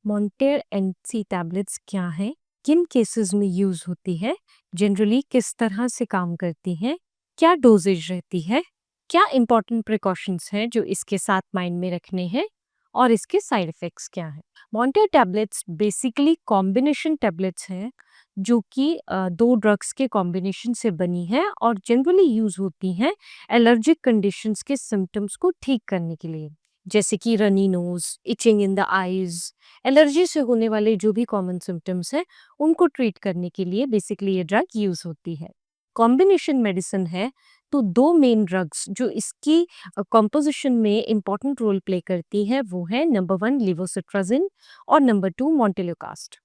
मॉन्टेर NC tablets क्या हैं? किन केसेस में यूज होती है? जनरली किस तरह से काम करती हैं? क्या डोजेज रहती है? क्या इंपॉर्टेंट प्रिकॉशंस हैं जो इसके साथ माइंड में रखने हैं? और इसके साइड इफेक्ट्स क्या हैं? मॉन्टेर टैबलेट्स बेसिकली कॉम्बिनेशन टैबलेट्स हैं जो कि दो ड्रग्स के कॉम्बिनेशन से बनी है और जनरली यूज होती हैं एलर्जिक कंडीशंस के सिम्टम्स को ठीक करने के लिए, जैसे कि runny nose, itching in the eyes. Allergy से होने वाले जो भी कॉमन सिम्टम्स हैं उनको ट्रीट करने के लिए बेसिकली ये ड्रग यूज होती है। कॉम्बिनेशन मेडिसिन है तो दो मेन ड्रग्स जो इसकी कॉम्पोजिशन में इंपॉर्टेंट रोल प्ले करती है वो है नंबर 1 लिवोसिट्राजिन और नंबर 2 मोंटेलोकास्ट।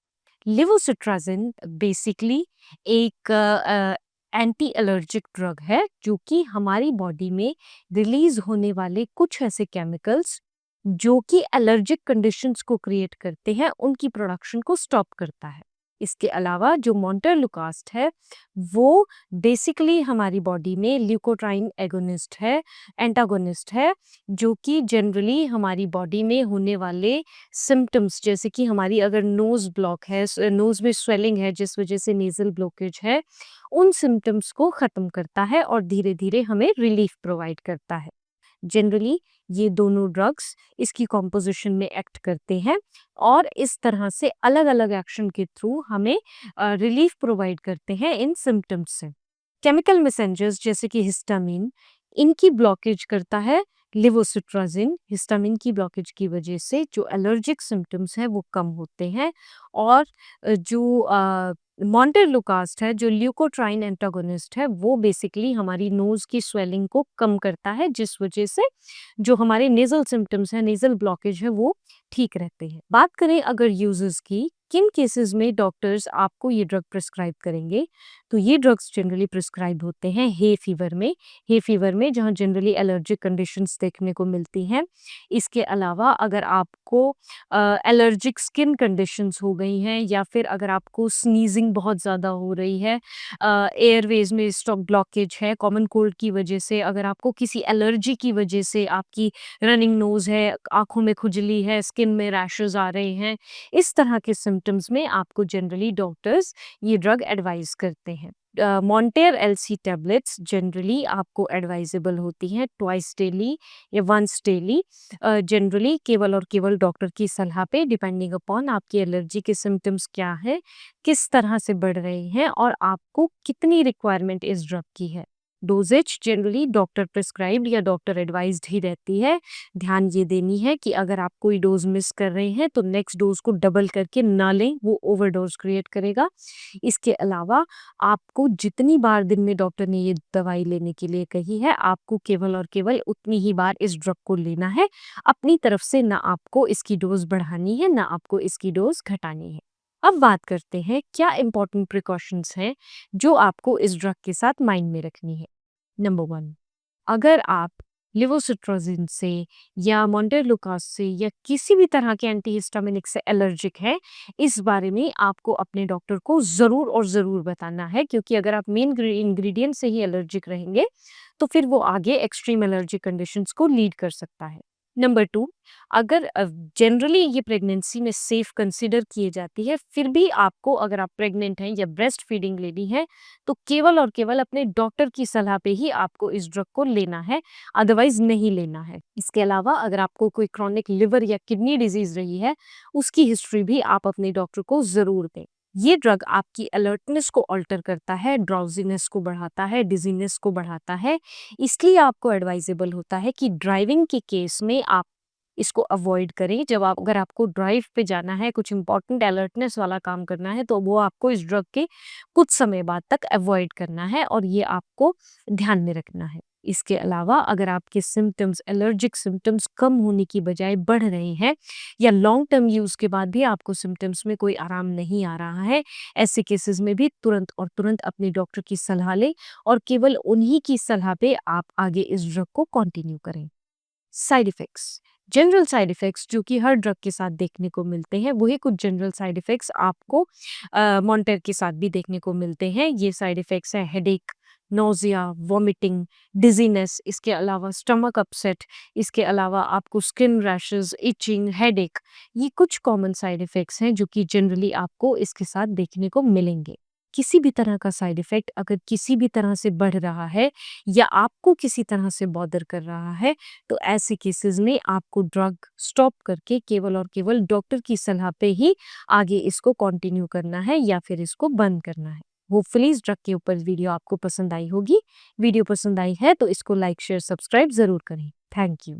लिवोसिट्राजिन बेसिकली एक एंटी एलर्जिक ड्रग है जो कि हमारी बॉडी में रिलीज होने वाले कुछ ऐसे केमिकल्स जो कि एलर्जिक कंडीशंस को क्रिएट करते हैं उनकी प्रोडक्शन को स्टॉप करता है। इसके अलावा जो मोंटेलोकास्ट है वो बेसिकली हमारी बॉडी में ल्यूकोट्राइन एगोनिस्ट है, एंटागोनिस्ट है, जो कि जनरली हमारी बॉडी में होने वाले सिम्टम्स, जैसे कि हमारी अगर नोज ब्लॉक है, नोज में स्वेलिंग है जिस वजह से नेजल ब्लॉकेज है, उन सिम्टम्स को ख़त्म करता है और धीरे धीरे हमें रिलीफ प्रोवाइड करता है। जनरली ये दोनों ड्रग्स इसकी कॉम्पोजिशन में एक्ट करते हैं और इस तरह से अलग अलग एक्शन के थ्रू हमें रिलीफ प्रोवाइड करते हैं इन सिम्टम्स से। केमिकल मैसेंजर्स जैसे कि हिस्टामिन, इनकी ब्लॉकेज करता है लिवोसिट्राजिन। हिस्टामिन की ब्लॉकेज की वजह से जो एलर्जिक सिम्टम्स हैं वो कम होते हैं और जो मोंटेलोकास्ट है, जो ल्यूकोट्राइन एंटागोनिस्ट है, वो बेसिकली हमारी नोज की स्वेलिंग को कम करता है जिस वजह से जो हमारे नेजल सिम्टम्स हैं, नेजल ब्लॉकेज है, वो ठीक रहते हैं। बात करें अगर यूजर्स की, किन केसेस में डॉक्टर्स आपको ये ड्रग प्रिस्क्राइब करेंगे, तो ये ड्रग्स जनरली प्रिस्क्राइब होते हैं हे फीवर में जहाँ जनरली एलर्जिक कंडीशंस देखने को मिलती हैं। इसके अलावा अगर आपको एलर्जिक स्किन कंडीशंस हो गई हैं या फिर अगर आपको स्नीजिंग बहुत ज़्यादा हो रही है, एयरवेज में स्टॉक ब्लॉकेज है कॉमन कोल्ड की वजह से, अगर आपको किसी एलर्जी की वजह से आपकी रनिंग नोज है, आँखों में खुजली है, स्किन में रैशेज़ आ रहे हैं, इस तरह के सिम्पटम्स में आपको जनरली डॉक्टर्स ये ड्रग एडवाइस करते हैं। मॉन्टेर एलसी टैबलेट्स जनरली आपको एडवाइजेबल होती हैं ट्वाइस डेली या वंस डेली, जनरली केवल और केवल डॉक्टर की सलाह पे, डिपेंडिंग अपॉन आपकी एलर्जी के सिम्टम्स क्या है, किस तरह से बढ़ रहे हैं और आपको कितनी रिक्वायरमेंट इस ड्रग की है। डोजेज जनरली डॉक्टर प्रिस्क्राइब्ड या डॉक्टर एडवाइज्ड ही रहती है। ध्यान ये देनी है कि अगर आप कोई डोज मिस कर रहे हैं तो नेक्स्ट डोज को डबल करके ना लें, वो ओवरडोज क्रिएट करेगा। इसके अलावा आपको जितनी बार दिन में डॉक्टर ने ये दवाई लेने के लिए कही है, आपको केवल और केवल उतनी ही बार इस ड्रग को लेना है। अपनी तरफ से ना आपको इसकी डोज बढ़ानी है, ना आपको इसकी डोज घटानी है। अब बात करते हैं क्या इंपॉर्टेंट प्रिकॉशंस हैं जो आपको इस ड्रग के साथ माइंड में रखनी है। नंबर 1, अगर आप लिवोसिट्राजिन से या मोंटेलोकास्ट से या किसी भी तरह के एंटीहिस्टामिनिक से एलर्जिक है, इस बारे में आपको अपने डॉक्टर को ज़रूर और ज़रूर बताना है, क्योंकि अगर आप मेन इंग्रेडिएंट से ही एलर्जिक रहेंगे तो फिर वो आगे एक्सट्रीम एलर्जिक कंडीशंस को लीड कर सकता है। नंबर 2, अगर जनरली ये प्रेगनेंसी में सेफ कंसिडर किए जाती है, फिर भी आपको अगर आप प्रेग्नेंट हैं या ब्रेस्ट फीडिंग लेनी है तो केवल और केवल अपने डॉक्टर की सलाह पे ही आपको इस ड्रग को लेना है, अदरवाइज नहीं लेना है। इसके अलावा अगर आपको कोई क्रॉनिक लिवर या किडनी डिजीज रही है, उसकी हिस्ट्री भी आप अपने डॉक्टर को ज़रूर दें। ये ड्रग आपकी अलर्टनेस को अल्टर करता है, ड्राउजीनेस को बढ़ाता है, डिजीनेस को बढ़ाता है। इसलिए आपको एडवाइजेबल होता है कि ड्राइविंग के केस में आप इसको अवॉइड करें। जब आप अगर आपको ड्राइव पे जाना है, कुछ इंपॉर्टेंट अलर्टनेस वाला काम करना है, तो वो आपको इस ड्रग के कुछ समय बाद तक अवॉइड करना है और ये आपको ध्यान में रखना है। इसके अलावा अगर आपके सिम्टम्स, एलर्जिक सिम्टम्स कम होने की बजाय बढ़ रहे हैं या लॉन्ग टर्म यूज़ के बाद भी आपको सिम्टम्स में कोई आराम नहीं आ रहा है, ऐसे केसेस में भी तुरंत अपने डॉक्टर की सलाह लें और केवल उन्हीं की सलाह पे आप आगे इस ड्रग को कंटिन्यू करें। Side effects, general side effects जो कि हर ड्रग के साथ देखने को मिलते हैं, वही कुछ जनरल साइड इफ़ेक्ट्स आपको मॉन्टेर के साथ भी देखने को मिलते हैं। ये साइड इफ़ेक्ट्स हैं हेडेक, नोज़िया, वॉमिटिंग, डिज़ीनेस, इसके अलावा स्टमक अपसेट, इसके अलावा आपको स्किन रैशेज़, इचिंग, हेडेक, ये कुछ कॉमन साइड इफ़ेक्ट्स हैं जो कि जनरली आपको इसके साथ देखने को मिलेंगे। किसी भी तरह का साइड इफ़ेक्ट अगर किसी भी तरह से बढ़ रहा है या आपको किसी तरह से बॉदर कर रहा है, तो ऐसे केसेज़ में आपको ड्रग स्टॉप करके केवल और केवल डॉक्टर की सलाह पे ही आगे इसको कंटिन्यू करना है या फिर इसको बंद करना है। होपफुली इस ड्रग के ऊपर वीडियो आपको पसंद आई होगी। वीडियो पसंद आई है तो इसको लाइक, शेयर, सब्सक्राइब ज़रूर करें। Thank you.